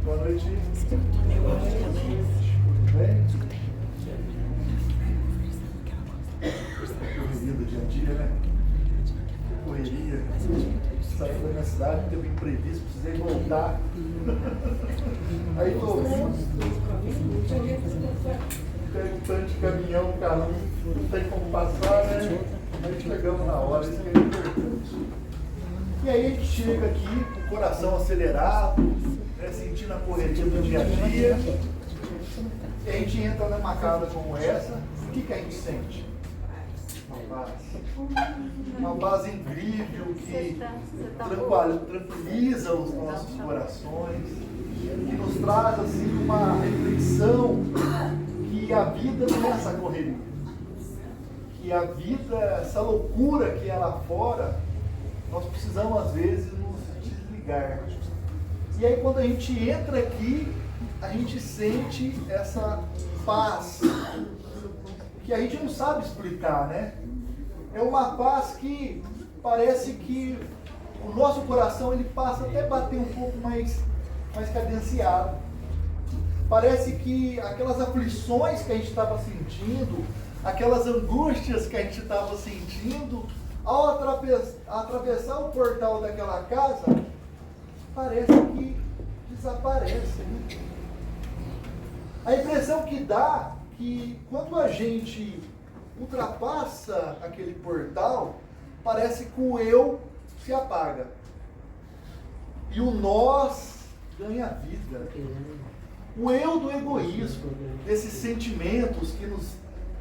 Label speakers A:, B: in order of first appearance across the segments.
A: Boa noite. Tudo bem? Correria do dia a dia, né? Correria. Saindo da minha cidade, teve um imprevisto, precisei voltar. Aí tô pego um tanto de caminhão, carro, não tem como passar, né? Aí chegamos na hora, isso que é importante. E aí a gente chega aqui com o coração acelerado, né, sentindo a correria do dia a dia. E a gente entra numa casa como essa, o que a gente sente? Uma paz. Uma paz incrível que tranquiliza os nossos corações, que nos traz assim uma reflexão que a vida não é essa correria, que a vida, essa loucura que é lá fora, nós precisamos às vezes nos desligar. E aí quando a gente entra aqui, a gente sente essa paz, que a gente não sabe explicar, né? É uma paz que parece que o nosso coração ele passa até a bater um pouco mais cadenciado. Parece que aquelas aflições que a gente estava sentindo, aquelas angústias que a gente estava sentindo, ao atravessar o portal daquela casa, parece que desaparece. Né? A impressão que dá que quando a gente ultrapassa aquele portal, parece que o eu se apaga. E o nós ganha vida. O eu do egoísmo, desses sentimentos que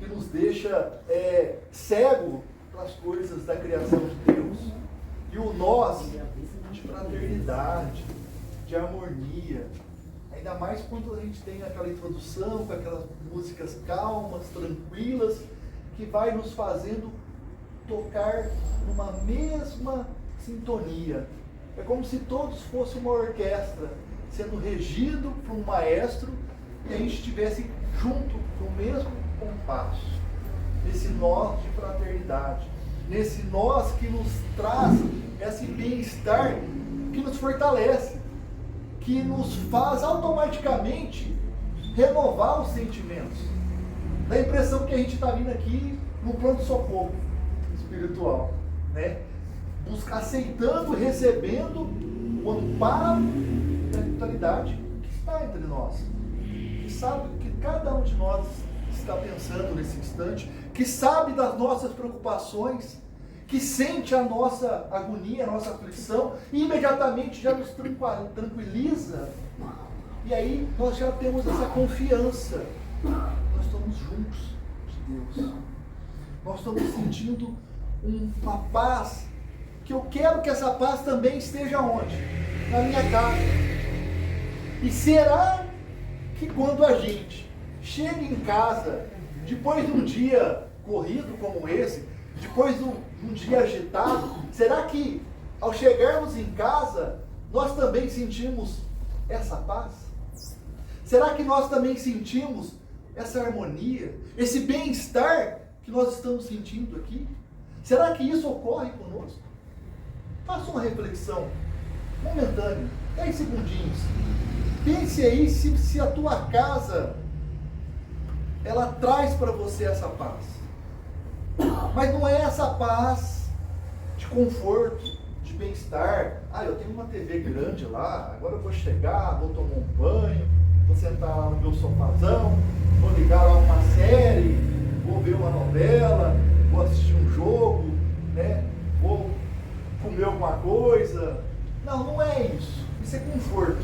A: nos deixa cego para as coisas da criação de Deus. E o nós de fraternidade, de harmonia. Ainda mais quando a gente tem aquela introdução, com aquelas músicas calmas, tranquilas, que vai nos fazendo tocar numa mesma sintonia. É como se todos fossem uma orquestra, sendo regido por um maestro, e a gente estivesse junto no mesmo compasso, nesse nós de fraternidade, nesse nós que nos traz esse bem-estar, que nos fortalece, que nos faz automaticamente renovar os sentimentos. Dá a impressão que a gente está vindo aqui num pronto-socorro espiritual, né? Aceitando, recebendo o amparo da espiritualidade que está entre nós, que sabe que cada um de nós está pensando nesse instante, que sabe das nossas preocupações, que sente a nossa agonia, a nossa aflição, e imediatamente já nos tranquiliza. E aí nós já temos essa confiança. Nós estamos juntos de Deus. Nós estamos sentindo uma paz, que eu quero que essa paz também esteja onde? Na minha casa. E será que quando a gente chega em casa, depois de um dia corrido como esse, depois de um dia agitado, será que ao chegarmos em casa, nós também sentimos essa paz? Será que nós também sentimos essa harmonia, esse bem-estar que nós estamos sentindo aqui? Será que isso ocorre conosco? Faça uma reflexão momentânea, 10 segundinhos. Pense aí se a tua casa ela traz para você essa paz. Mas não é essa paz de conforto, de bem-estar. Eu tenho uma TV grande lá, agora eu vou chegar, vou tomar um banho, vou sentar lá no meu sofazão, vou ligar lá uma série, vou ver uma novela, vou assistir um jogo, né? Vou comer alguma coisa. Não é isso. Isso é conforto.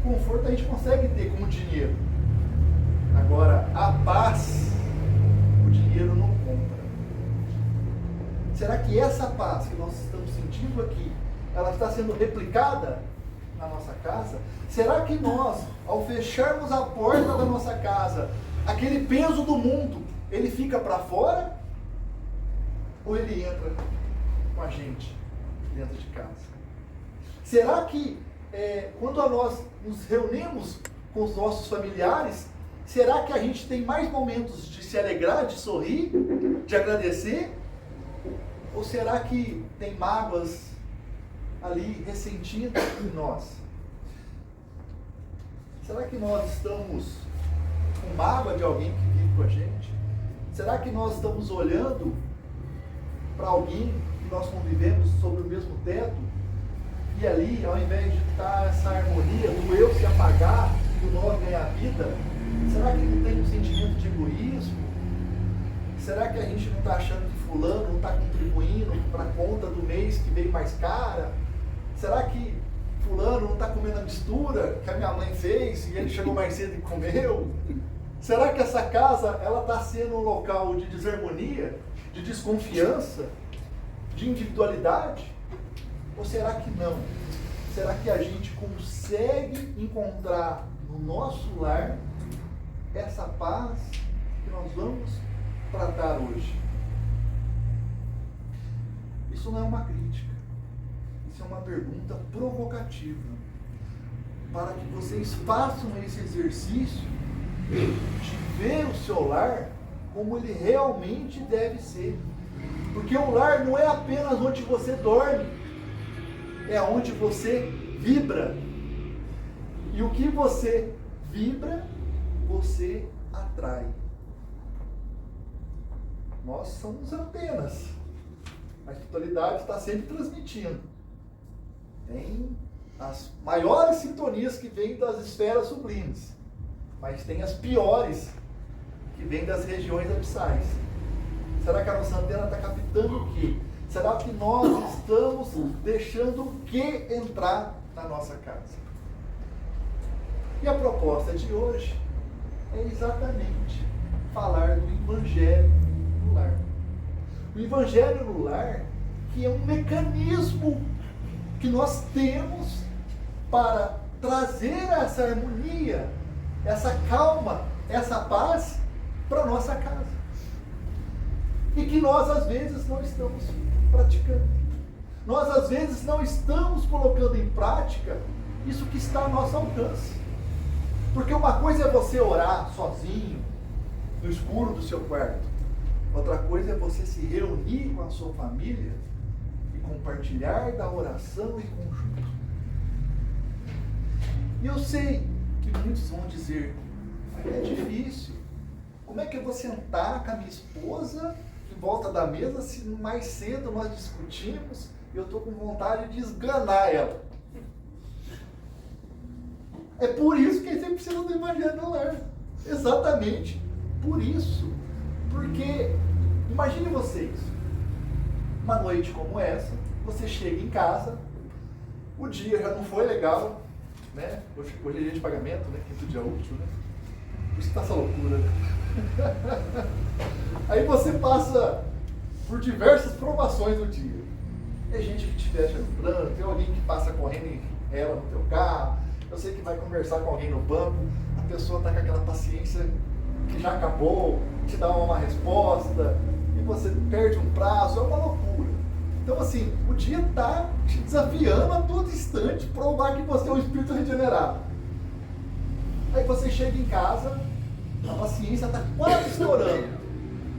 A: Conforto a gente consegue ter com o dinheiro. Agora, a paz, o dinheiro não compra. Será que essa paz que nós estamos sentindo aqui, ela está sendo replicada na nossa casa? Será que nós, ao fecharmos a porta da nossa casa, aquele peso do mundo, ele fica para fora? Ou ele entra com a gente dentro de casa? Será que quando nós nos reunimos com os nossos familiares, será que a gente tem mais momentos de se alegrar, de sorrir, de agradecer? Ou será que tem mágoas, ali ressentindo em nós? Será que nós estamos com mágoa de alguém que vive com a gente? Será que nós estamos olhando para alguém que nós convivemos sobre o mesmo teto e ali, ao invés de estar essa harmonia do eu se apagar e o nós ganhar vida, será que não tem um sentimento de egoísmo? Será que a gente não está achando que fulano não está contribuindo para a conta do mês que veio mais cara? Será que fulano não está comendo a mistura que a minha mãe fez e ele chegou mais cedo e comeu? Será que essa casa ela está sendo um local de desarmonia, de desconfiança, de individualidade? Ou será que não? Será que a gente consegue encontrar no nosso lar essa paz que nós vamos tratar hoje? Isso não é uma crítica. Isso é uma pergunta provocativa, para que vocês façam esse exercício de ver o seu lar como ele realmente deve ser. Porque o lar não é apenas onde você dorme, é onde você vibra. E o que você vibra, você atrai. Nós somos antenas. A espiritualidade está sempre transmitindo. Tem as maiores sintonias que vêm das esferas sublimes, mas tem as piores que vêm das regiões abissais. Será que a nossa antena está captando o quê? Será que nós estamos deixando o que entrar na nossa casa? E a proposta de hoje é exatamente falar do Evangelho no lar. O Evangelho no lar, que é um mecanismo que nós temos para trazer essa harmonia, essa calma, essa paz para a nossa casa. E que nós, às vezes, não estamos praticando. Nós, às vezes, não estamos colocando em prática isso que está ao nosso alcance. Porque uma coisa é você orar sozinho, no escuro do seu quarto. Outra coisa é você se reunir com a sua família e compartilhar da oração em conjunto. E eu sei que muitos vão dizer, é difícil. Como é que eu vou sentar com a minha esposa em volta da mesa se mais cedo nós discutimos e eu estou com vontade de esganar ela? É por isso que você precisa do Evangelho no lar. Exatamente por isso. Porque, imagine vocês, uma noite como essa, você chega em casa, o dia já não foi legal, né? Hoje é dia de pagamento, né? Quinto dia útil, né? Por isso que tá essa loucura, né? Aí você passa por diversas provações no dia. Tem gente que te fecha no plano, tem alguém que passa correndo e ela no teu carro. Eu sei que vai conversar com alguém no banco, a pessoa está com aquela paciência que já acabou, te dá uma resposta, e você perde um prazo, é uma loucura. Então assim, o dia está te desafiando a todo instante, provar que você é um espírito regenerado. Aí você chega em casa, a paciência está quase estourando.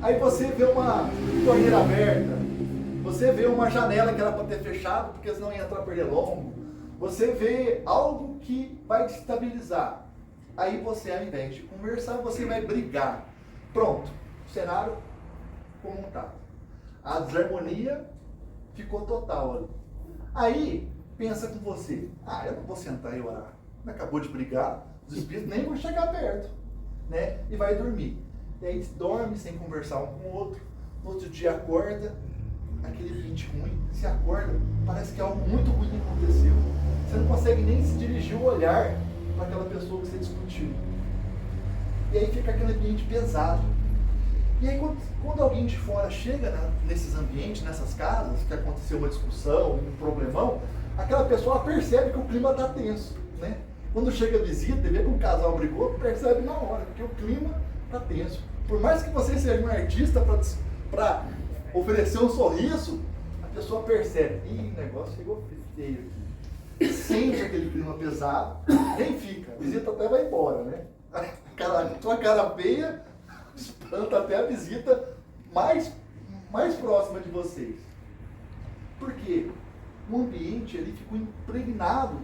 A: Aí você vê uma torneira aberta, você vê uma janela que era para ter fechado, porque senão ia entrar pernilongo. Você vê algo que vai destabilizar. Aí você, ao invés de conversar, você vai brigar. Pronto, o cenário como está. A desarmonia ficou total ali. Aí, pensa com você, eu não vou sentar e orar. Acabou de brigar, os espíritos nem vão chegar perto, né? E vai dormir. E aí dorme sem conversar um com o outro. No outro dia acorda, aquele ambiente ruim, se acorda, parece que algo muito ruim aconteceu. Você não consegue nem se dirigir o olhar para aquela pessoa que você discutiu. E aí fica aquele ambiente pesado. E aí quando alguém de fora chega nesses ambientes, nessas casas, que aconteceu uma discussão, um problemão, aquela pessoa percebe que o clima está tenso, né? Quando chega a visita e vê que um casal brigou, percebe na hora, porque o clima está tenso. Por mais que você seja um artista para oferecer um sorriso, a pessoa percebe, o negócio ficou feio aqui. Sente aquele clima pesado, nem fica, a visita até vai embora, né? A tua cara feia espanta até a visita mais próxima de vocês. Por quê? o ambiente ele ficou impregnado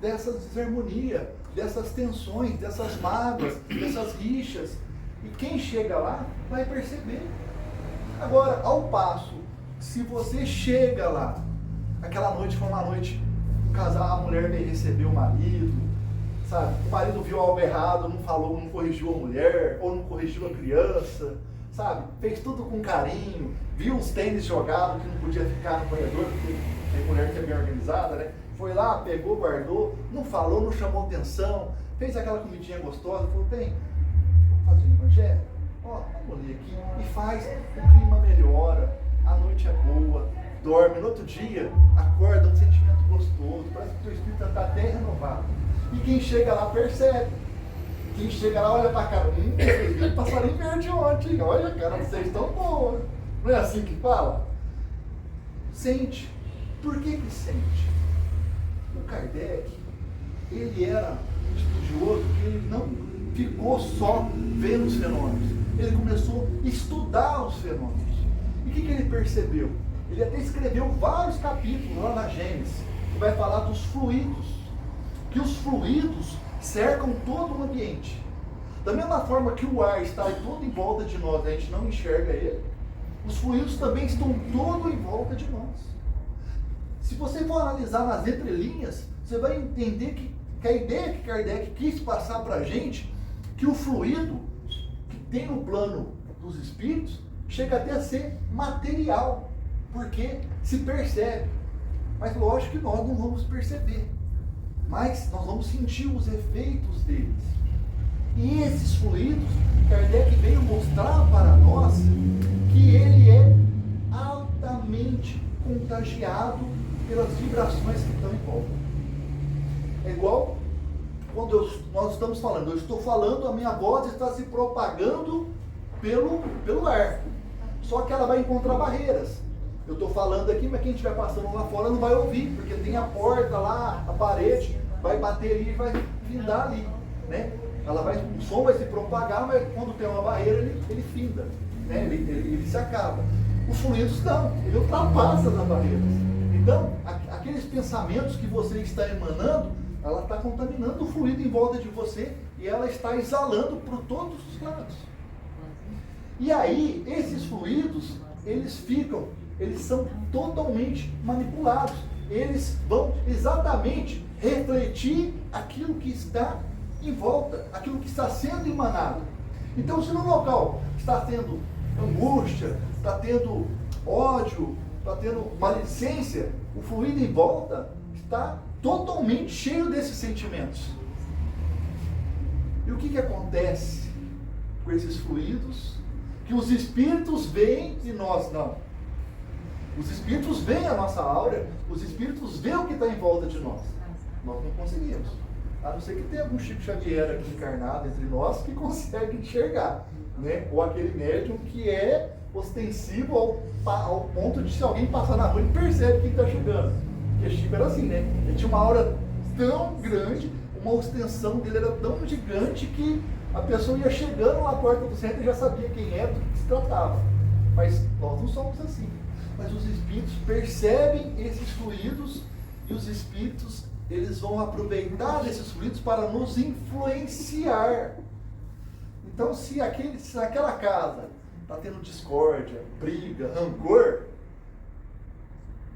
A: dessas desarmonias, dessas tensões, dessas mágoas, dessas rixas. E quem chega lá vai perceber. Agora, ao passo, se você chega lá, aquela noite foi uma noite, o casal, a mulher veio receber o marido, sabe? O marido viu algo errado, não falou, não corrigiu a mulher, ou não corrigiu a criança, sabe? Fez tudo com carinho, viu os tênis jogados que não podia ficar no corredor, porque tem mulher que é bem organizada, né? Foi lá, pegou, guardou, não falou, não chamou atenção, fez aquela comidinha gostosa, falou, bem, vamos fazer um evangelho? Ó, vamos ler aqui, e faz, o clima melhora, a noite é boa, dorme, no outro dia, acorda um sentimento gostoso, parece que o teu espírito está até renovado. E quem chega lá percebe. Quem chega lá olha pra cara, vocês viram passarinho verde ontem, olha cara, vocês estão boas. Não é assim que fala? Sente. Por que sente? O Kardec, ele era um estudioso que ele não ficou só vendo os fenômenos. Ele começou a estudar os fenômenos. E o que ele percebeu? Ele até escreveu vários capítulos lá na Gênesis, que vai falar dos fluidos. Que os fluidos cercam todo o ambiente. Da mesma forma que o ar está todo em volta de nós, a gente não enxerga ele, os fluidos também estão todo em volta de nós. Se você for analisar nas entrelinhas, você vai entender que a ideia que Kardec quis passar para a gente, que o fluido que tem no plano dos espíritos, chega até a ser material, porque se percebe. Mas lógico que nós não vamos perceber. Mas nós vamos sentir os efeitos deles. E esses fluidos, Kardec veio mostrar para nós que ele é altamente contagiado pelas vibrações que estão em volta. É igual quando nós estamos falando, eu estou falando, a minha voz está se propagando pelo ar. Só que ela vai encontrar barreiras. Eu estou falando aqui, mas quem estiver passando lá fora não vai ouvir, porque tem a porta lá, a parede, vai bater ali e vai findar ali, né? O som vai se propagar, mas quando tem uma barreira, ele finda, né? Ele se acaba. Os fluidos não, ele ultrapassa as barreiras. Então, aqueles pensamentos que você está emanando, ela está contaminando o fluido em volta de você e ela está exalando por todos os lados. E aí, esses fluidos, eles são totalmente manipulados. Eles vão exatamente refletir aquilo que está em volta, aquilo que está sendo emanado. Então, se no local está tendo angústia, está tendo ódio, está tendo maledicência, o fluido em volta está totalmente cheio desses sentimentos. E o que acontece com esses fluidos? Que os espíritos veem e nós não. Os espíritos veem a nossa aura, os espíritos veem o que está em volta de nós. Nós não conseguimos. A não ser que tenha algum Chico Xavier aqui encarnado entre nós que consegue enxergar, né? Ou aquele médium que é ostensivo ao ponto de, se alguém passar na rua, ele percebe quem está chegando. Porque Chico era assim, né? Ele tinha uma aura tão grande, uma ostensão dele era tão gigante que a pessoa ia chegando na porta do centro e já sabia quem era, do que se tratava. Mas nós não somos assim. Mas os espíritos percebem esses fluidos e os espíritos, eles vão aproveitar desses fluidos para nos influenciar. Então, se naquela casa está tendo discórdia, briga, rancor,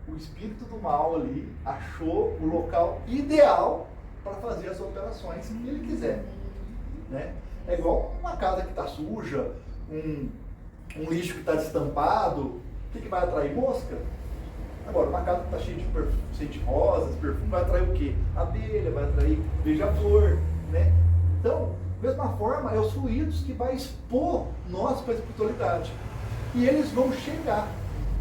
A: o espírito do mal ali achou o local ideal para fazer as operações que ele quiser, né? É igual uma casa que está suja, um lixo que está destampado, o que vai atrair? Mosca. Agora, uma casa que está cheia de rosas, perfume, vai atrair o quê? Abelha, vai atrair beija-flor, né? Então, da mesma forma, é os fluidos que vai expor nós para a espiritualidade. E eles vão chegar.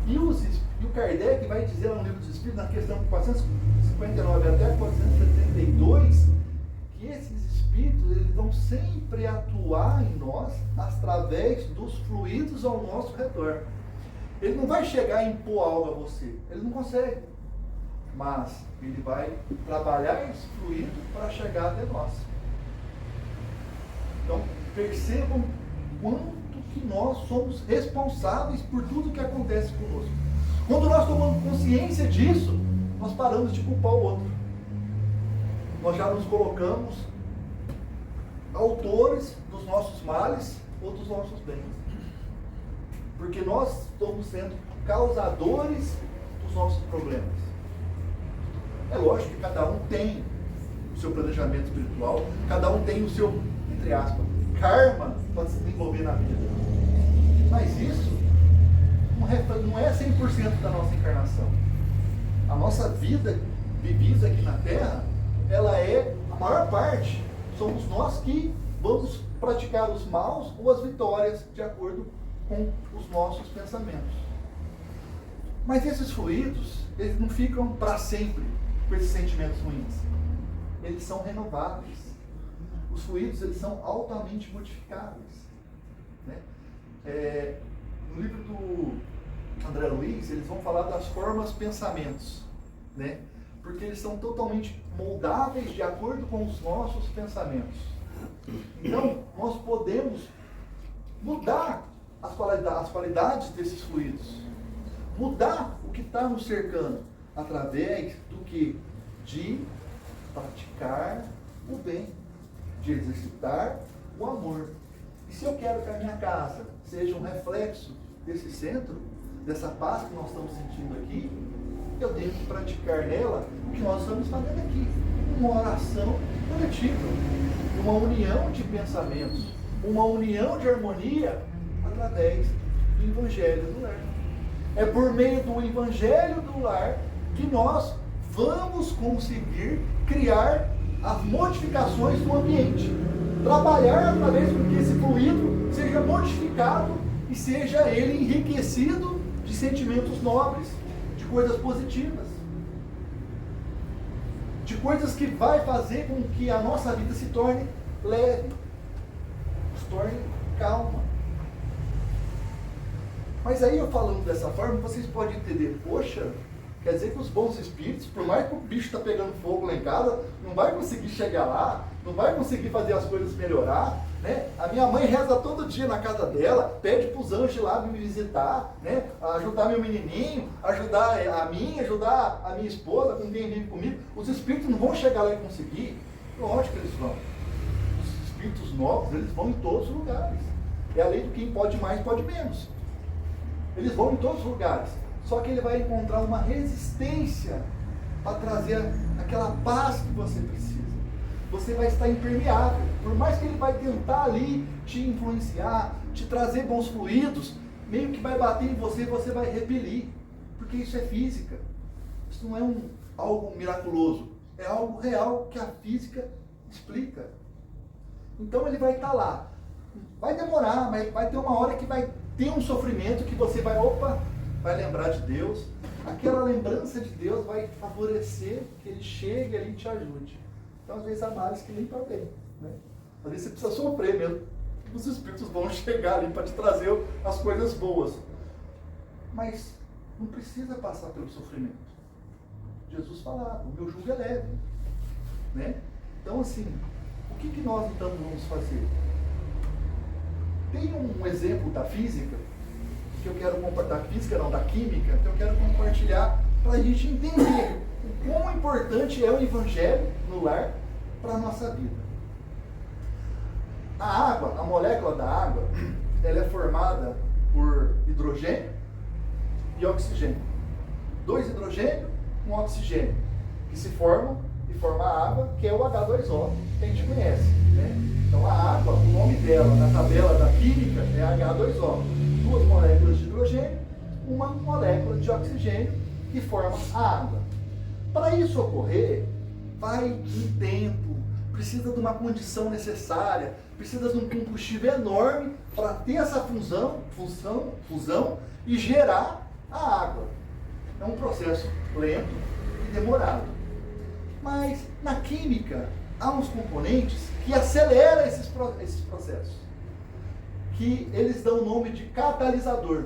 A: E o Kardec vai dizer lá no Livro dos Espíritos, na questão 459 até 472, que esses espíritos, eles vão sempre atuar em nós através dos fluidos ao nosso redor. Ele não vai chegar e impor algo a você, ele não consegue, mas ele vai trabalhar esse fluido para chegar até nós. Então, percebam quanto que nós somos responsáveis por tudo que acontece conosco. Quando nós tomamos consciência disso, nós paramos de culpar o outro. Nós já nos colocamos autores dos nossos males ou dos nossos bens. Porque nós estamos sendo causadores dos nossos problemas. É lógico que cada um tem o seu planejamento espiritual, cada um tem o seu, entre aspas, karma para se desenvolver na vida. Mas isso não é 100% da nossa encarnação. A nossa vida vivida aqui na Terra, ela é, a maior parte, somos nós que vamos praticar os maus ou as vitórias de acordo com os nossos pensamentos. Mas esses fluidos, eles não ficam para sempre com esses sentimentos ruins. Eles são renováveis. Os fluidos, eles são altamente modificáveis. Né? No livro do André Luiz, eles vão falar das formas pensamentos, né? Porque eles são totalmente moldáveis de acordo com os nossos pensamentos. Então, nós podemos mudar as qualidades desses fluidos, mudar o que está nos cercando, através do que? De praticar o bem, de exercitar o amor. E se eu quero que a minha casa seja um reflexo desse centro, dessa paz que nós estamos sentindo aqui, eu tenho que praticar nela o que nós estamos fazendo aqui. Uma oração coletiva, uma união de pensamentos, uma união de harmonia através do Evangelho do Lar. É por meio do Evangelho do Lar que nós vamos conseguir criar as modificações do ambiente. Trabalhar através com que esse fluido seja modificado e seja ele enriquecido de sentimentos nobres, de coisas positivas, de coisas que vai fazer com que a nossa vida se torne leve, se torne calma. Mas aí eu falando dessa forma, vocês podem entender, poxa, quer dizer que os bons espíritos, por mais que o bicho está pegando fogo lá em casa, não vai conseguir chegar lá, não vai conseguir fazer as coisas melhorar, né? A minha mãe reza todo dia na casa dela, pede para os anjos lá me visitar, né? Ajudar meu menininho, ajudar a mim, ajudar a minha esposa, com quem vive comigo. Os espíritos não vão chegar lá e conseguir? Lógico que eles vão. Os espíritos novos, eles vão em todos os lugares. É a lei do quem pode mais, pode menos. Eles vão em todos os lugares. Só que ele vai encontrar uma resistência para trazer aquela paz que você precisa. Você vai estar impermeável. Por mais que ele vai tentar ali te influenciar, te trazer bons fluidos, meio que vai bater em você e você vai repelir. Porque isso é física. Isso não é algo miraculoso. É algo real que a física explica. Então ele vai estar lá. Vai demorar, mas vai ter uma hora que vai ter um sofrimento que você vai, vai lembrar de Deus. Aquela lembrança de Deus vai favorecer que ele chegue ali e te ajude. Então, às vezes, há males que limpa bem, né? Às vezes você precisa sofrer mesmo. Os espíritos vão chegar ali para te trazer as coisas boas. Mas não precisa passar pelo sofrimento. Jesus falava, o meu jugo é leve, né? Então, assim, o que nós então vamos fazer? Tem um exemplo da física que eu quero compartilhar, da física não, da química, que eu quero compartilhar para a gente entender o quão importante é o Evangelho no lar para a nossa vida. A água, a molécula da água, ela é formada por hidrogênio e oxigênio. 2 hidrogênios, 1 oxigênio, que se formam e formam a água, que é o H2O, que a gente conhece, né? Então a água, o nome dela na tabela da química é H2O. 2 moléculas de hidrogênio, 1 molécula de oxigênio, que forma a água. Para isso ocorrer, vai um tempo, precisa de uma condição necessária, precisa de um combustível enorme para ter essa fusão e gerar a água. É um processo lento e demorado. Mas na química há uns componentes que aceleram esses processos, que eles dão o nome de catalisador.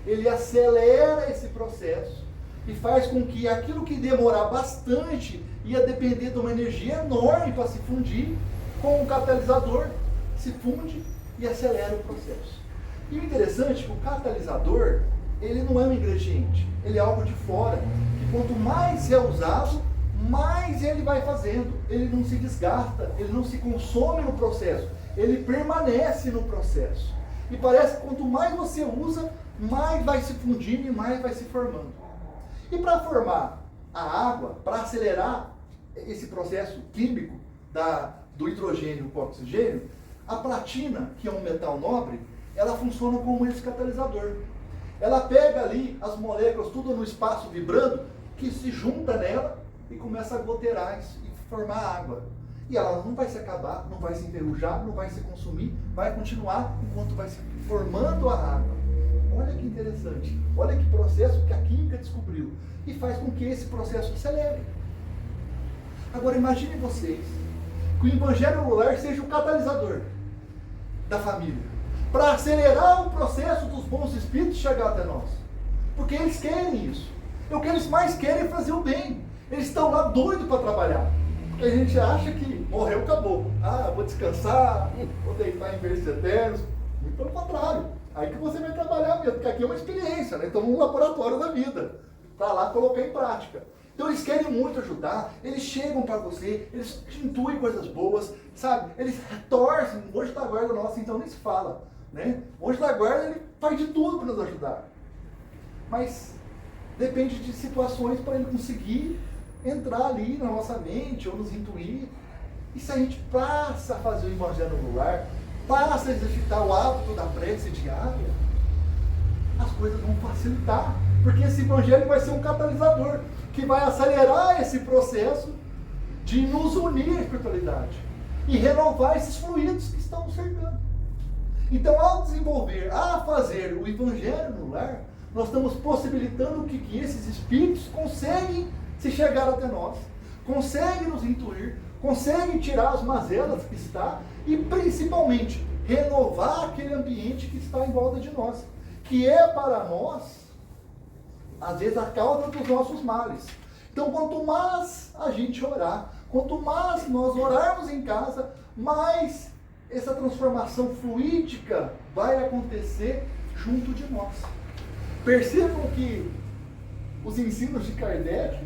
A: Ele acelera esse processo e faz com que aquilo que demorar bastante ia depender de uma energia enorme para se fundir, com o catalisador se funde e acelera o processo. E o interessante é que o catalisador, ele não é um ingrediente, ele é algo de fora, que quanto mais é usado, mais ele vai fazendo. Ele não se desgasta, ele não se consome no processo, ele permanece no processo. E parece que quanto mais você usa, mais vai se fundindo e mais vai se formando. E para formar a água, para acelerar esse processo químico do hidrogênio com o oxigênio, a platina, que é um metal nobre, ela funciona como esse catalisador. Ela pega ali as moléculas, tudo no espaço vibrando, que se junta nela e começa a goteirar e formar água. E ela não vai se acabar, não vai se enferrujar, não vai se consumir, vai continuar enquanto vai se formando a água. Olha que interessante, olha que processo que a química descobriu e faz com que esse processo acelere. Agora imagine vocês que o evangelho lunar seja o catalisador da família, para acelerar o processo dos bons espíritos chegar até nós. Porque eles querem isso. O que eles mais querem é fazer o bem. Eles estão lá doidos para trabalhar. Porque a gente acha que morreu, acabou. Ah, vou descansar, vou deitar em berços eternos. Muito pelo contrário. Aí que você vai trabalhar mesmo, porque aqui é uma experiência, né? Estamos num laboratório da vida. Para lá colocar em prática. Então eles querem muito ajudar, eles chegam para você, eles te intuem coisas boas, sabe? Eles retorcem. O anjo da guarda nossa, então, nem se fala, né? O anjo da guarda, ele faz de tudo para nos ajudar. Mas depende de situações para ele conseguir entrar ali na nossa mente ou nos intuir. E se a gente passa a fazer o evangelho no lar, passa a exercitar o hábito da prece diária, as coisas vão facilitar. Porque esse evangelho vai ser um catalisador que vai acelerar esse processo de nos unir à espiritualidade e renovar esses fluidos que estão nos cercando. Então, ao fazer o evangelho no lar, nós estamos possibilitando que esses espíritos conseguem se chegar até nós, conseguem nos intuir, conseguem tirar as mazelas que está e, principalmente, renovar aquele ambiente que está em volta de nós, que é para nós, às vezes, a causa dos nossos males. Então, quanto mais a gente orar, quanto mais nós orarmos em casa, mais essa transformação fluídica vai acontecer junto de nós. Percebam que os ensinos de Kardec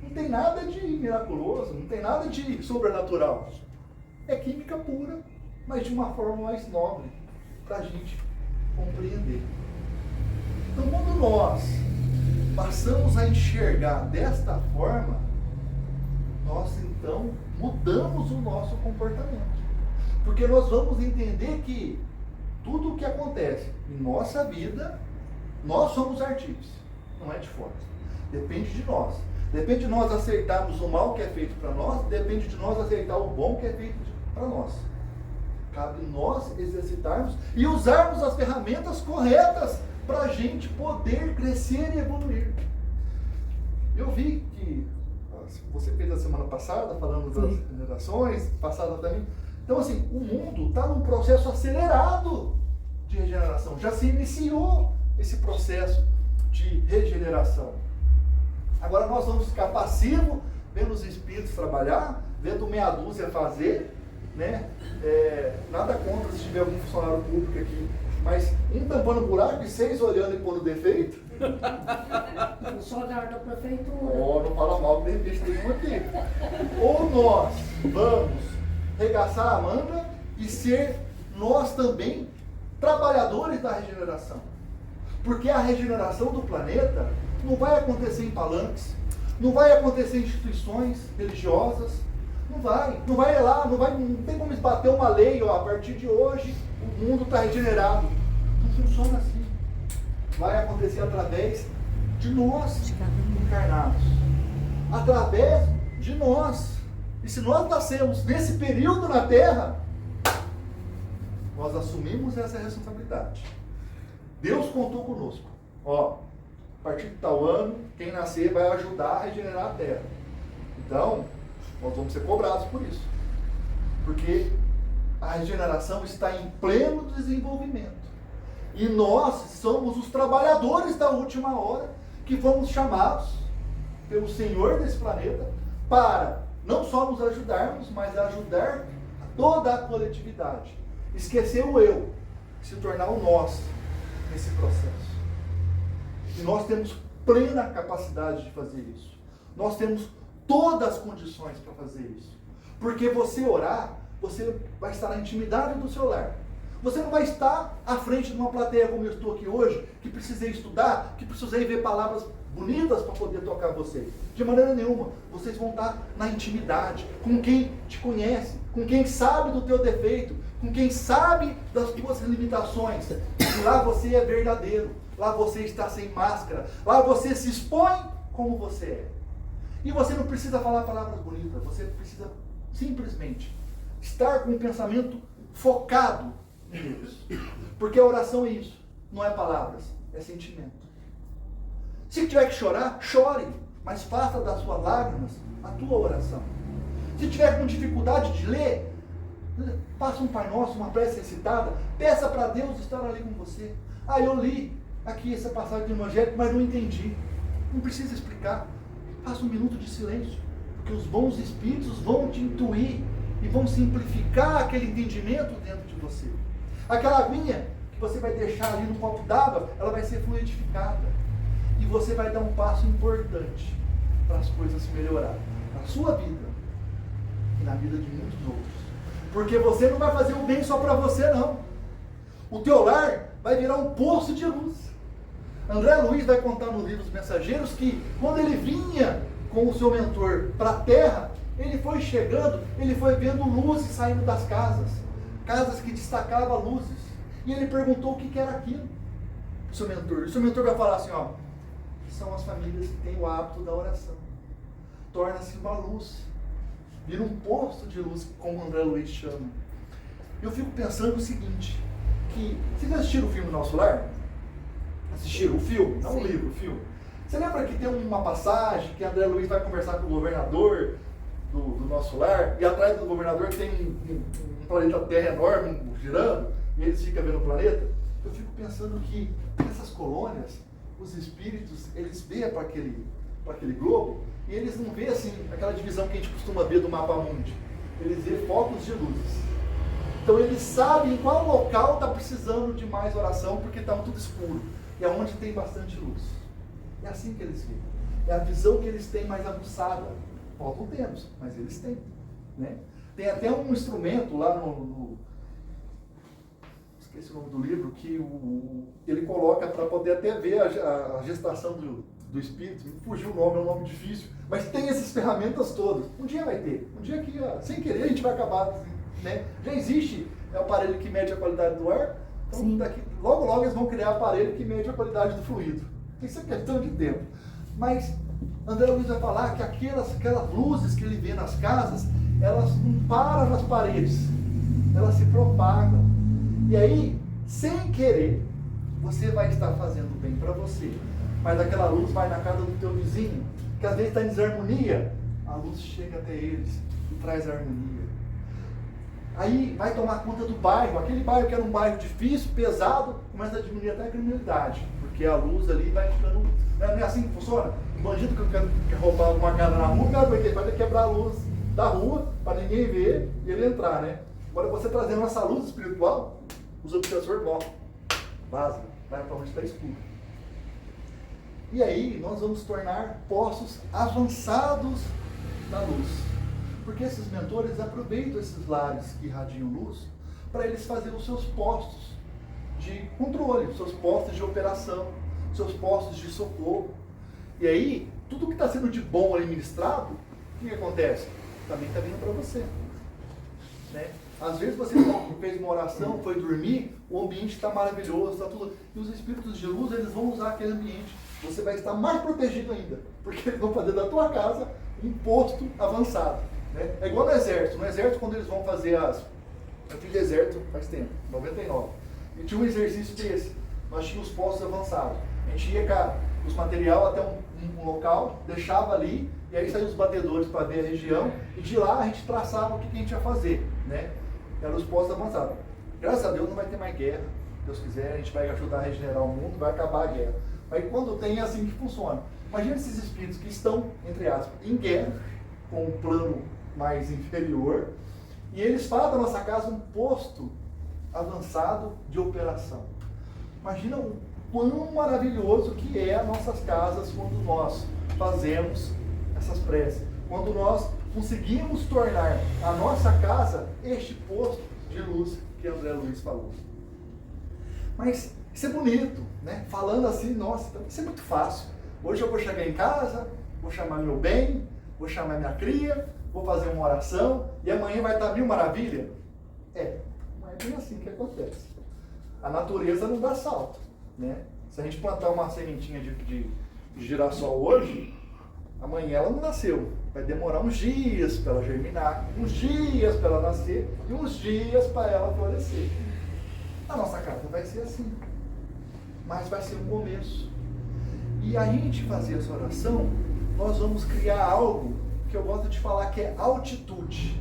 A: não tem nada de miraculoso, não tem nada de sobrenatural. É química pura, mas de uma forma mais nobre, para a gente compreender. Então, quando nós passamos a enxergar desta forma, nós então mudamos o nosso comportamento. Porque nós vamos entender que tudo o que acontece em nossa vida, nós somos artífices, não é de fora. Depende de nós. Depende de nós aceitarmos o mal que é feito para nós, depende de nós aceitar o bom que é feito para nós. Cabe nós exercitarmos e usarmos as ferramentas corretas para a gente poder crescer e evoluir. Eu vi que você fez a semana passada, falando das generações, passada também. Então, assim, o mundo está num processo acelerado de regeneração. Já se iniciou esse processo de regeneração. Agora nós vamos ficar passivos, vendo os espíritos trabalhar, vendo meia dúzia fazer, né? Nada contra se tiver algum funcionário público aqui, mas um tampando buraco e 6 olhando e pondo defeito.
B: Funcionário da prefeitura.
A: Não fala mal, que de repente tem um aqui. Ou nós vamos regaçar a manga e ser nós também trabalhadores da regeneração. Porque a regeneração do planeta não vai acontecer em palanques, não vai acontecer em instituições religiosas, não vai lá, não tem como bater uma lei, a partir de hoje o mundo está regenerado. Não funciona assim. Vai acontecer através de nós encarnados, através de nós. E se nós nascemos nesse período na Terra, nós assumimos essa responsabilidade. Deus contou conosco. A partir de tal ano, quem nascer vai ajudar a regenerar a Terra. Então, nós vamos ser cobrados por isso. Porque a regeneração está em pleno desenvolvimento. E nós somos os trabalhadores da última hora que fomos chamados pelo Senhor desse planeta para não só nos ajudarmos, mas ajudar toda a coletividade. Esquecer o eu, se tornar o nós nesse processo. E nós temos plena capacidade de fazer isso. nós temos todas as condições para fazer isso. Porque você orar, você vai estar na intimidade do seu lar. Você não vai estar à frente de uma plateia como eu estou aqui hoje, que precisei estudar, que precisei ver palavras bonitas para poder tocar vocês. De maneira nenhuma. Vocês vão estar na intimidade, com quem te conhece, com quem sabe do teu defeito, com quem sabe das tuas limitações. E lá você é verdadeiro, lá você está sem máscara, lá você se expõe como você é. E você não precisa falar palavras bonitas, você precisa simplesmente estar com o pensamento focado em Deus. Porque a oração é isso, não é palavras, é sentimento. Se tiver que chorar, chore, mas faça das suas lágrimas a tua oração. Se tiver com dificuldade de ler, faça um Pai Nosso, uma prece recitada, peça para Deus estar ali com você. Ah, eu li aqui essa passagem do Evangelho, mas não entendi. Não precisa explicar. Faça um minuto de silêncio, porque os bons espíritos vão te intuir e vão simplificar aquele entendimento dentro de você. Aquela aguinha que você vai deixar ali no copo d'água, ela vai ser fluidificada. E você vai dar um passo importante para as coisas melhorarem na sua vida e na vida de muitos outros. Porque você não vai fazer o bem só para você, não. O teu lar vai virar um poço de luz. André Luiz vai contar no livro Os Mensageiros que quando ele vinha com o seu mentor para a terra, ele foi chegando, ele foi vendo luzes saindo das casas, casas que destacavam luzes. E ele perguntou o que era aquilo. O seu mentor vai falar assim, ó, são as famílias que têm o hábito da oração. Torna-se uma luz, vira um posto de luz, como André Luiz chama. Eu fico pensando o seguinte, que vocês já assistiram o filme Nosso Lar? Assistiram o filme, não o livro, o filme. Você lembra que tem uma passagem que André Luiz vai conversar com o governador do Nosso Lar, e atrás do governador tem um planeta Terra enorme girando, e eles ficam vendo o planeta? Eu fico pensando que essas colônias, os espíritos, eles veem para aquele globo, e eles não veem assim, aquela divisão que a gente costuma ver do mapa mundi. Eles veem focos de luzes. Então eles sabem em qual local está precisando de mais oração, porque está tudo escuro. E é onde tem bastante luz. É assim que eles veem. É a visão que eles têm mais aguçada. Faltam tempos, mas eles têm. Né? Tem até um instrumento lá esqueci o nome do livro, que ele coloca para poder até ver a gestação do espírito. Me fugiu o nome, é um nome difícil. Mas tem essas ferramentas todas. Um dia vai ter. Um dia que, sem querer, a gente vai acabar. Né? Já existe o aparelho que mede a qualidade do ar. Então, logo eles vão criar aparelho que mede a qualidade do fluido. Isso é questão de tempo. Mas André Luiz vai falar que aquelas luzes que ele vê nas casas, elas não param nas paredes, elas se propagam. E aí, sem querer, você vai estar fazendo bem para você. Mas aquela luz vai na casa do teu vizinho, que às vezes está em desarmonia, a luz chega até eles e traz a harmonia. Aí vai tomar conta do bairro, aquele bairro que era um bairro difícil, pesado, começa a diminuir até a criminalidade, porque a luz ali vai ficando... Não é assim que funciona? Um bandido que quer roubar alguma casa na rua, o cara vai ter que quebrar a luz da rua, para ninguém ver e ele entrar, né? Agora você trazendo essa luz espiritual, os obsessores morrem, vaza, vai para onde está escuro. E aí nós vamos tornar postos avançados da luz. Porque esses mentores aproveitam esses lares que irradiam luz para eles fazerem os seus postos de controle, os seus postos de operação, os seus postos de socorro. E aí, tudo que está sendo de bom ali ministrado, o que acontece? Também está vindo para você. Né? Às vezes você fez uma oração, foi dormir, o ambiente está maravilhoso, está tudo. E os espíritos de luz, eles vão usar aquele ambiente. Você vai estar mais protegido ainda, porque eles vão fazer da tua casa um posto avançado. Né? É igual no exército. No exército, quando eles vão fazer Eu fiz exército faz tempo, 99. E tinha um exercício desse. Nós tínhamos os postos avançados. A gente ia, os material até um local, deixava ali, e aí saíam os batedores para ver a região, e de lá a gente traçava o que a gente ia fazer. Né? Eram os postos avançados. Graças a Deus não vai ter mais guerra. Se Deus quiser, a gente vai ajudar a regenerar o mundo, vai acabar a guerra. Mas quando tem, é assim que funciona. Imagina esses espíritos que estão, entre aspas, em guerra, com um plano mais inferior, e eles fazem da nossa casa um posto avançado de operação. Imagina o quão maravilhoso que é as nossas casas quando nós fazemos essas preces, quando nós conseguimos tornar a nossa casa este posto de luz que André Luiz falou. Mas isso é bonito, né? Falando assim, nossa, isso é muito fácil. Hoje eu vou chegar em casa, vou chamar meu bem, vou chamar minha cria, vou fazer uma oração e amanhã vai estar mil maravilha? Não é bem assim que acontece. A natureza não dá salto, né? Se a gente plantar uma sementinha de girassol hoje, amanhã ela não nasceu. Vai demorar uns dias para ela germinar, uns dias para ela nascer e uns dias para ela florescer. A nossa casa vai ser assim, mas vai ser um começo. E a gente fazer essa oração, nós vamos criar algo que eu gosto de falar que é altitude.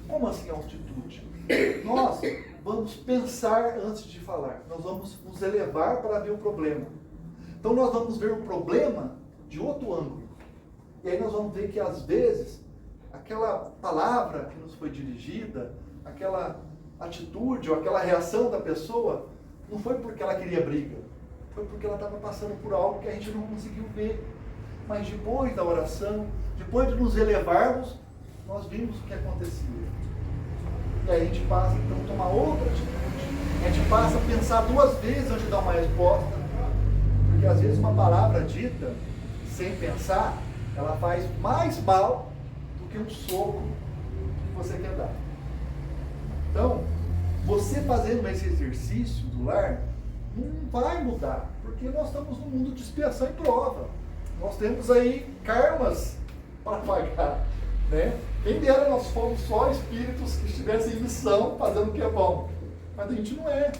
A: Como assim altitude? Nós vamos pensar antes de falar. Nós vamos nos elevar para ver o problema. Então nós vamos ver o problema de outro ângulo. E aí nós vamos ver que às vezes aquela palavra que nos foi dirigida, aquela atitude ou aquela reação da pessoa, não foi porque ela queria briga. Foi porque ela estava passando por algo que a gente não conseguiu ver. Mas depois da oração, depois de nos elevarmos, nós vimos o que acontecia. E aí a gente passa então a tomar outra atitude. A gente passa a pensar duas vezes antes de dar uma resposta. Porque às vezes uma palavra dita sem pensar, ela faz mais mal do que um soco que você quer dar. Então, você fazendo esse exercício do lar, não vai mudar. Porque nós estamos num mundo de expiação e prova. Nós temos aí karmas para pagar, né? Quem dera nós fomos só espíritos que estivessem em missão fazendo o que é bom. Mas a gente não é.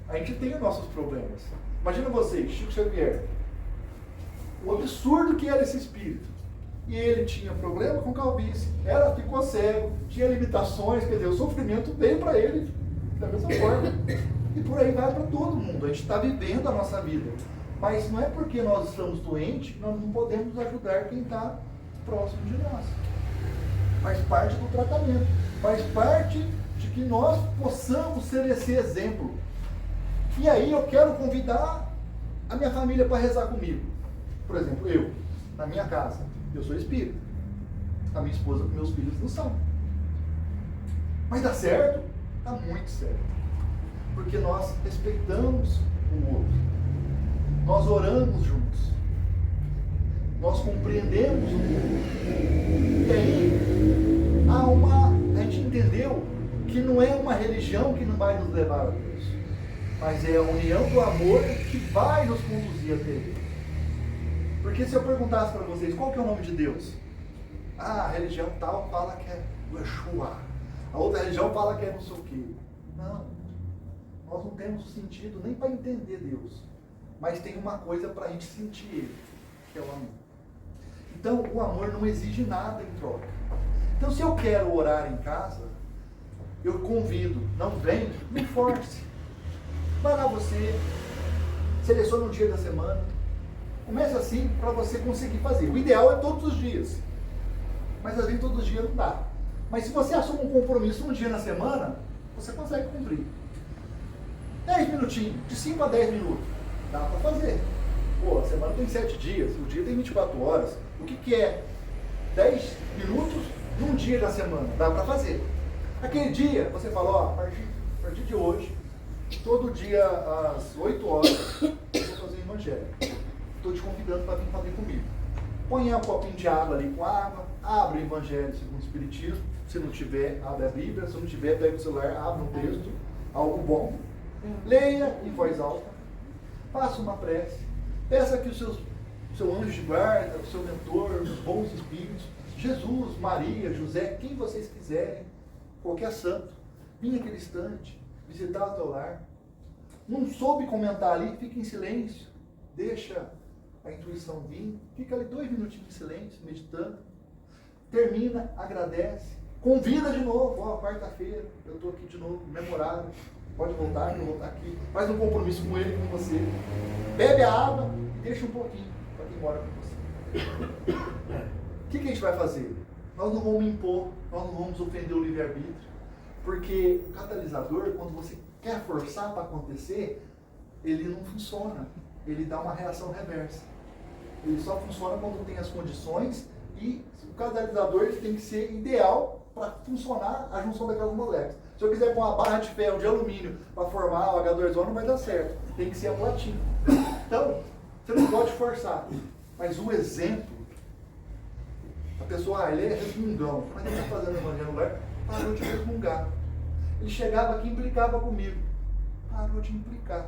A: A gente tem os nossos problemas. Imagina vocês, Chico Xavier. O absurdo que era esse espírito. E ele tinha problema com calvície, ficou cego, tinha limitações, quer dizer, o sofrimento veio para ele da mesma forma. E por aí vai para todo mundo. A gente está vivendo a nossa vida. Mas não é porque nós estamos doentes que nós não podemos ajudar quem está próximo de nós. Faz parte do tratamento. Faz parte de que nós possamos ser esse exemplo. E aí eu quero convidar a minha família para rezar comigo. Por exemplo, eu, na minha casa, eu sou espírita. A minha esposa e meus filhos não são. Mas dá certo? Dá muito certo. Porque nós respeitamos o outro. Nós oramos juntos. Nós compreendemos o mundo. E aí, a gente entendeu que não é uma religião que não vai nos levar a Deus, mas é a união do amor que vai nos conduzir até Ele. Porque se eu perguntasse para vocês, qual que é o nome de Deus? A religião tal fala que é Yeshua. A outra religião fala que é não sei o quê. Não. Nós não temos sentido nem para entender Deus. Mas tem uma coisa para a gente sentir Ele, que é o amor. Então, o amor não exige nada em troca. Então, se eu quero orar em casa, eu convido. Não vem, me force. Vai lá você, seleciona um dia da semana. Comece assim para você conseguir fazer. O ideal é todos os dias. Mas às vezes todos os dias não dá. Mas se você assume um compromisso um dia na semana, você consegue cumprir. 10 minutinhos, de 5 a 10 minutos. Dá para fazer. Pô, a semana tem 7 dias, o dia tem 24 horas. O que é 10 minutos num dia da semana? Dá para fazer. Aquele dia, você fala, ó, a partir de hoje, todo dia às 8 horas, eu vou fazer o evangelho. Estou te convidando para vir fazer comigo. Põe um copinho de água ali com água, abre o evangelho segundo o Espiritismo. Se não tiver, abre a Bíblia. Se não tiver, pega o celular, abre um texto, algo bom. Leia em voz alta. Faça uma prece. Peça que o seu anjo de guarda, o seu mentor, os bons espíritos, Jesus, Maria, José, quem vocês quiserem, qualquer santo, vinha aquele instante, visitar o teu lar. Não soube comentar ali, fica em silêncio. Deixa a intuição vir. Fica ali 2 minutinhos de silêncio, meditando. Termina, agradece. Convida de novo. Ó, quarta-feira, eu estou aqui de novo, memorável. Pode voltar, eu vou voltar aqui. Faz um compromisso com ele, com você. Bebe a água e deixa um pouquinho para quem mora com você. O que a gente vai fazer? Nós não vamos impor, nós não vamos ofender o livre-arbítrio. Porque o catalisador, quando você quer forçar para acontecer, ele não funciona. Ele dá uma reação reversa. Ele só funciona quando tem as condições E o catalisador ele tem que ser ideal para funcionar a junção daquelas moléculas. Se eu quiser pôr uma barra de ferro de alumínio para formar o H2O, não vai dar certo. Tem que ser a platina. Então, você não pode forçar. Mas o exemplo, a pessoa, ele é resmungão. Mas ele está fazendo evangelho no lugar, parou de resmungar. Ele chegava aqui e implicava comigo. Parou de implicar.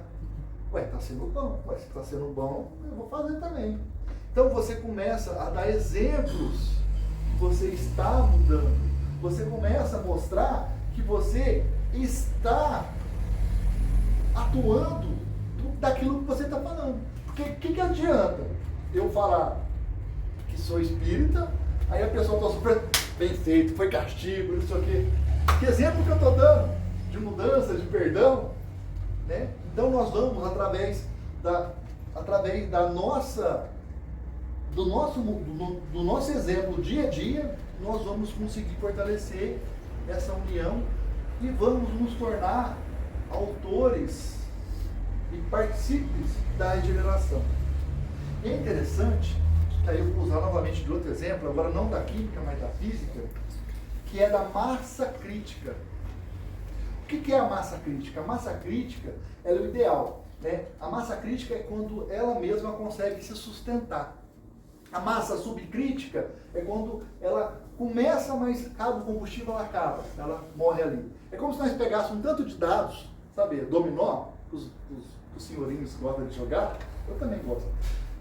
A: Ué, está sendo bom. Ué, se está sendo bom, eu vou fazer também. Então você começa a dar exemplos que você está mudando. Você começa a mostrar que você está atuando daquilo que você está falando. Porque o que adianta eu falar que sou espírita, aí a pessoa está super bem feito, foi castigo, não sei o quê. Que exemplo que eu estou dando de mudança, de perdão, né? Então nós vamos através da nossa do nosso exemplo dia a dia, nós vamos conseguir fortalecer essa união e vamos nos tornar autores e partícipes da regeneração. É interessante, aí eu vou usar novamente de outro exemplo, agora não da química, mas da física, que é da massa crítica. O que é a massa crítica? A massa crítica é o ideal, né? A massa crítica é quando ela mesma consegue se sustentar. A massa subcrítica é quando ela começa, mas acaba o combustível, ela acaba, ela morre ali. É como se nós pegássemos um tanto de dados, sabe, dominó, que os senhorinhos gostam de jogar, eu também gosto.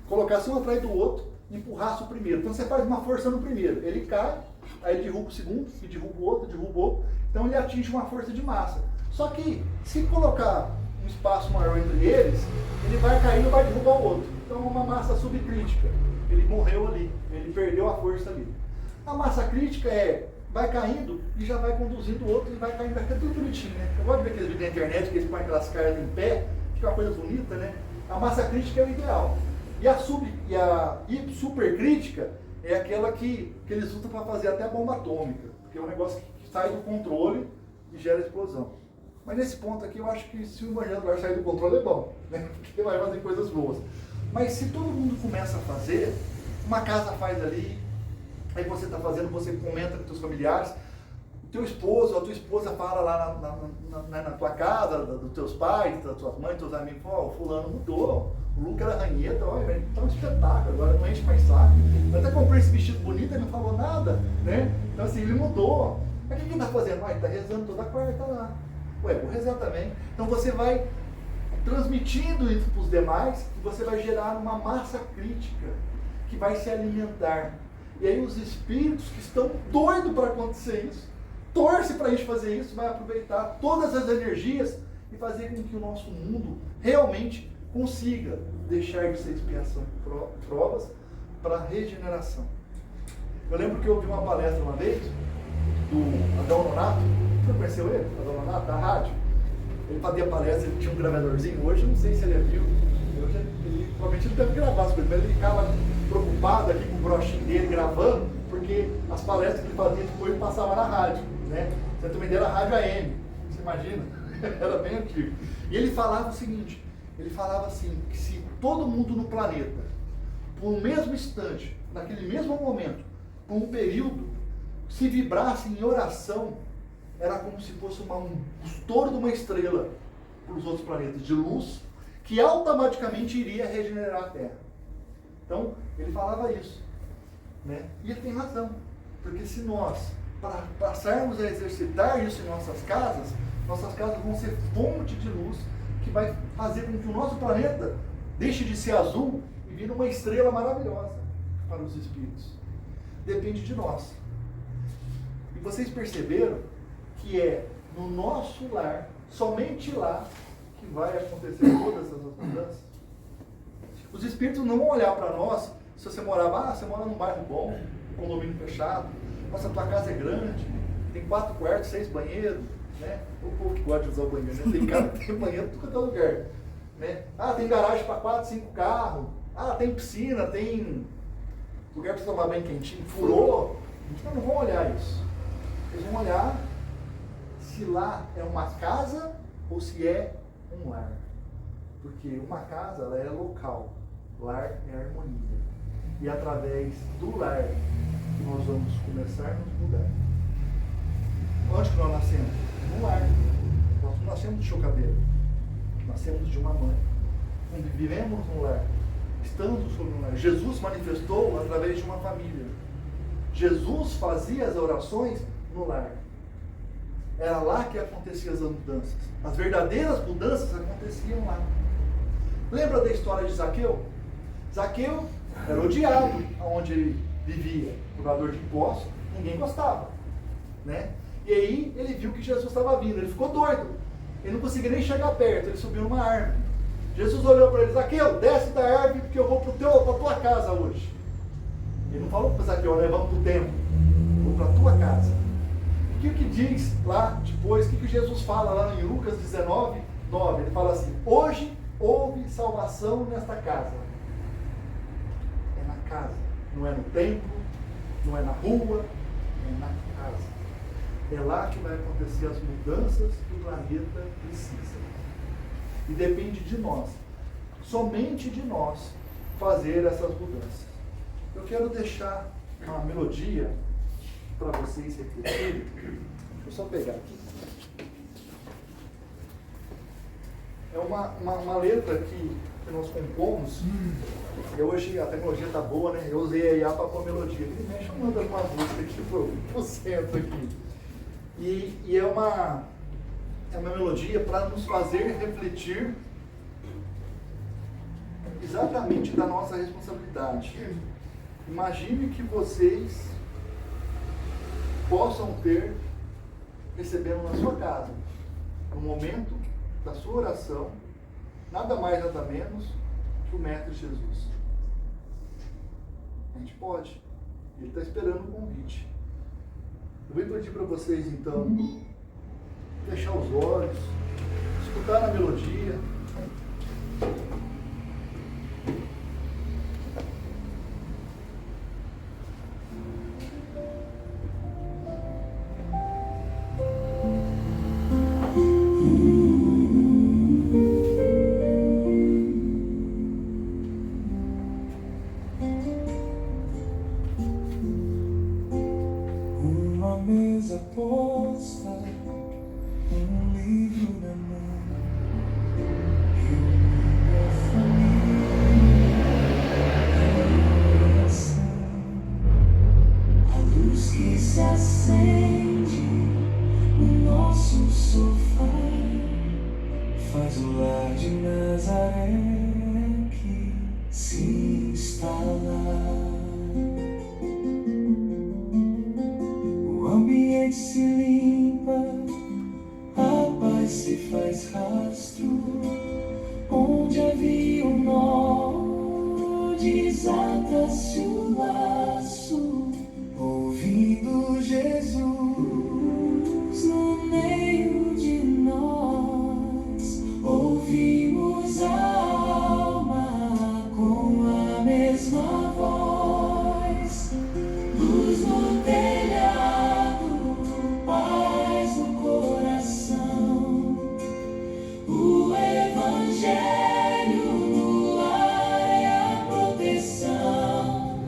A: Colocasse um atrás do outro, empurrasse o primeiro. Então você faz uma força no primeiro, ele cai, aí derruba o segundo, e derruba o outro, então ele atinge uma força de massa. Só que se colocar um espaço maior entre eles, ele vai cair e não vai derrubar o outro. Então é uma massa subcrítica. Ele morreu ali, ele perdeu a força ali. A massa crítica vai caindo e já vai conduzindo o outro e vai caindo, fica tudo bonitinho, né? Eu gosto de ver aqueles vídeos na internet que eles põem aquelas caras em pé, fica uma coisa bonita, né? A massa crítica é o ideal. E a supercrítica é aquela que eles usam para fazer até a bomba atômica, porque é um negócio que sai do controle e gera explosão. Mas nesse ponto aqui eu acho que se o evangelho sair do controle é bom, né? Porque vai fazer coisas boas. Mas se todo mundo começa a fazer, uma casa faz ali, aí você está fazendo, você comenta com os seus familiares, o teu esposo, a tua esposa fala lá na tua casa, dos teus pais, das tuas mães, dos teus amigos, o fulano mudou, o Luca era ranheta, olha, ele tá um espetáculo, agora não enche mais saco. Eu até comprei esse vestido bonito, ele não falou nada, né? Então assim, ele mudou. Mas o que ele está fazendo? Ele está rezando toda quarta lá. Ué, vou rezar também. Então você vai transmitindo isso para os demais, e você vai gerar uma massa crítica que vai se alimentar. E aí os espíritos que estão doidos para acontecer isso, torce para a gente fazer isso, vai aproveitar todas as energias e fazer com que o nosso mundo realmente consiga deixar de ser expiação de provas para regeneração. Eu lembro que eu ouvi uma palestra uma vez do Adão Nonato. Você conheceu ele? Adão Nonato, da rádio? Ele fazia palestra, ele tinha um gravadorzinho. Hoje eu não sei se ele é vivo. Ele provavelmente ele deve gravar as coisas, mas ele ficava preocupado aqui com o brochinho dele gravando, porque as palestras que ele fazia depois passavam na rádio, né? Você também deu a rádio AM, você imagina? Era bem antigo. E ele falava o seguinte, ele falava assim, que se todo mundo no planeta, por um mesmo instante, naquele mesmo momento, por um período, se vibrasse em oração, era como se fosse um estouro de uma estrela para os outros planetas de luz, que automaticamente iria regenerar a Terra. Então, ele falava isso, né? E ele tem razão, porque se nós passarmos a exercitar isso em nossas casas vão ser fonte de luz, que vai fazer com que o nosso planeta deixe de ser azul e vire uma estrela maravilhosa para os espíritos. Depende de nós. E vocês perceberam que é no nosso lar, somente lá, que vai acontecer todas essas mudanças. Os espíritos não vão olhar para nós, se você morava, você mora num bairro bom, um condomínio fechado, nossa, tua casa é grande, tem 4 quartos, 6 banheiros, né? O povo que gosta de usar o banheiro, né? Tem casa que tem banheiro em todo lugar, né? Ah, tem garagem para 4, 5 carros, ah, tem piscina, tem lugar para tomar banho quentinho, furou. Então não vão olhar isso. Eles vão olhar se lá é uma casa ou se é um lar. Porque uma casa, ela é local, lar é harmonia. E através do lar nós vamos começar a nos mudar. Onde que nós nascemos? No lar. Nós não nascemos de chocadeira. Nascemos de uma mãe. Vivemos no lar. Estamos sobre um lar. Jesus manifestou através de uma família. Jesus fazia as orações no lar. Era lá que aconteciam as mudanças. As verdadeiras mudanças aconteciam lá. Lembra da história de Zaqueu? Zaqueu era odiado aonde ele vivia. Cobrador de impostos, ninguém gostava, né? E aí ele viu que Jesus estava vindo, ele ficou doido. Ele não conseguia nem chegar perto, ele subiu numa árvore. Jesus olhou para ele: Zaqueu, desce da árvore porque eu vou para a tua casa hoje. Ele não falou para Zaqueu: né, vamos para o templo, vou para a tua casa. O que diz lá depois, o que Jesus fala lá em Lucas 19, 9? Ele fala assim: hoje houve salvação nesta casa. É na casa, não é no templo, não é na rua, é na casa. É lá que vai acontecer as mudanças que o planeta precisa. E depende de nós, somente de nós, fazer essas mudanças. Eu quero deixar uma melodia para vocês refletirem. Deixa eu só pegar aqui. É uma letra que nós compomos. E hoje a tecnologia está boa, né? Eu usei a IA para pôr melodia. Ele mexe manda uma música aqui pro centro aqui. E é uma melodia para nos fazer refletir exatamente da nossa responsabilidade. Imagine que vocês possam ter, recebendo na sua casa, no momento da sua oração, nada mais, nada menos que o Mestre Jesus. A gente pode. Ele está esperando o convite. Eu vou pedir para vocês, então, fechar os olhos, escutar a melodia.
B: Mesa posta, livro na mão, eu minha família, oração, a luz que se acende no nosso sofá, faz o lar de Nazaré que se instala. O ambiente se limpa, a paz se faz rastro. Onde havia um nó, desata-se o laço. Ouvindo Jesus no meio de nós, ouvimos a alma com a mesma voz. Luz no telhado, paz no coração, o Evangelho no ar é a proteção.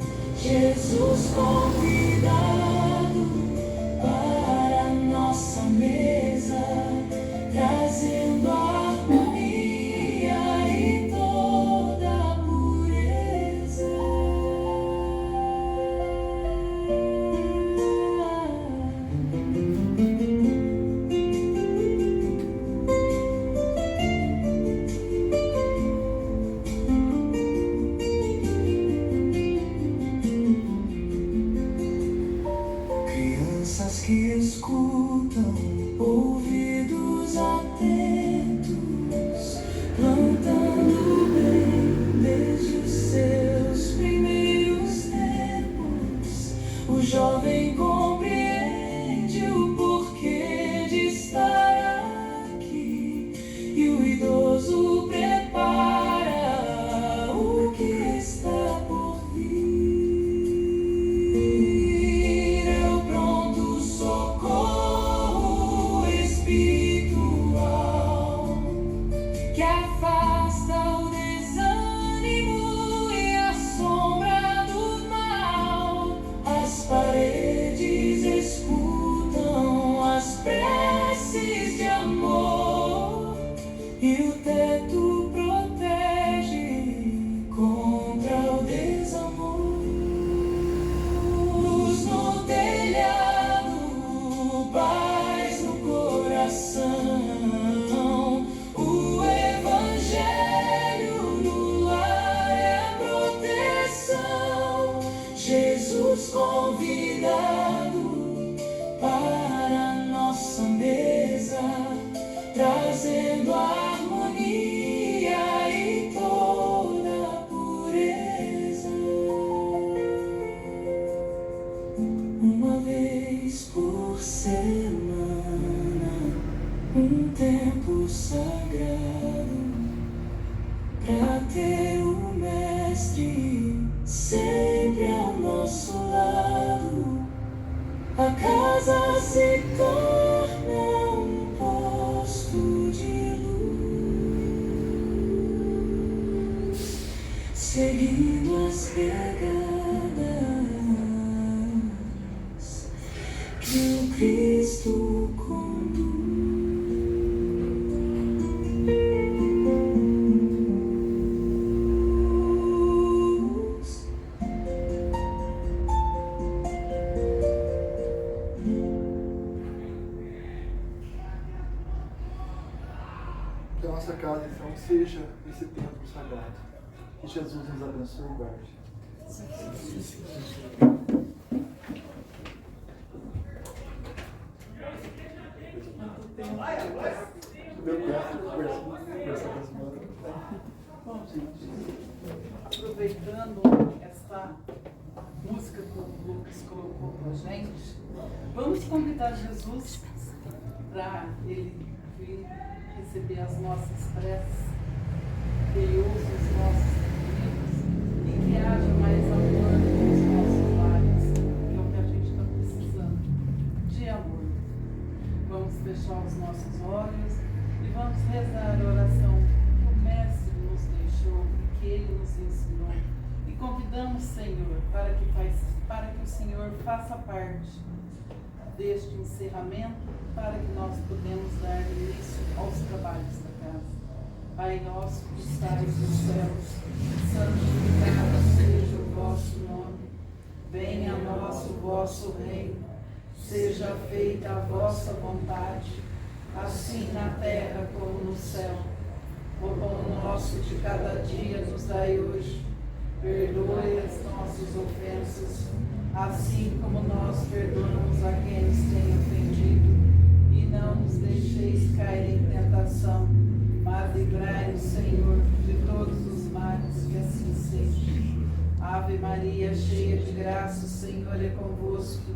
B: cuidado para a nossa mesa, trazendo harmonia e toda pureza. Uma vez por semana, um tempo sagrado pra ter o Mestre sempre ao nosso lado. A casa se torna um posto de luz, seguindo as pegadas que o Cristo conduz.
A: Que a nossa casa, então, seja esse templo sagrado. Que Jesus nos abençoe e guarde. Meu gato conversar com as mãos.
C: Bom, gente, aproveitando essa música que o Lucas colocou pra gente, vamos convidar Jesus para ele vir receber as nossas preces, que ele ouça os nossos pedidos e que haja mais amor nos nossos lares, que é o que a gente está precisando, de amor. Vamos fechar os nossos olhos e vamos rezar a oração que o Mestre nos deixou e que ele nos ensinou. E convidamos, Senhor, para que o Senhor faça parte deste encerramento, para que nós podemos dar início aos trabalhos da casa. Pai nosso que estais nos céus, santificado seja o vosso nome. Venha a nós o vosso reino. Seja feita a vossa vontade, assim na terra como no céu. O pão nosso de cada dia nos dai hoje. Perdoe as nossas ofensas, assim como nós perdoamos a quem nos tem ofendido. E não nos deixeis cair em tentação, mas livrai-nos, Senhor, de todos os males, que assim seja. Ave Maria, cheia de graça, o Senhor é convosco.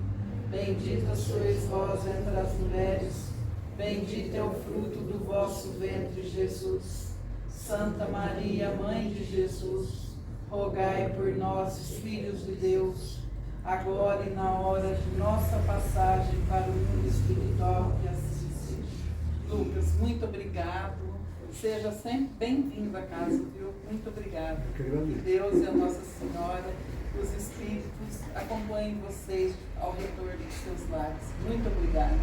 C: Bendita sois vós entre as mulheres, bendito é o fruto do vosso ventre, Jesus. Santa Maria, Mãe de Jesus, rogai por nós, filhos de Deus, agora e na hora de nossa passagem para o mundo espiritual, que assim seja. Lucas, muito obrigado. Seja sempre bem-vindo à casa, viu? Muito obrigada. Que Deus e a Nossa Senhora, os Espíritos, acompanhem vocês ao retorno dos seus lares. Muito obrigada.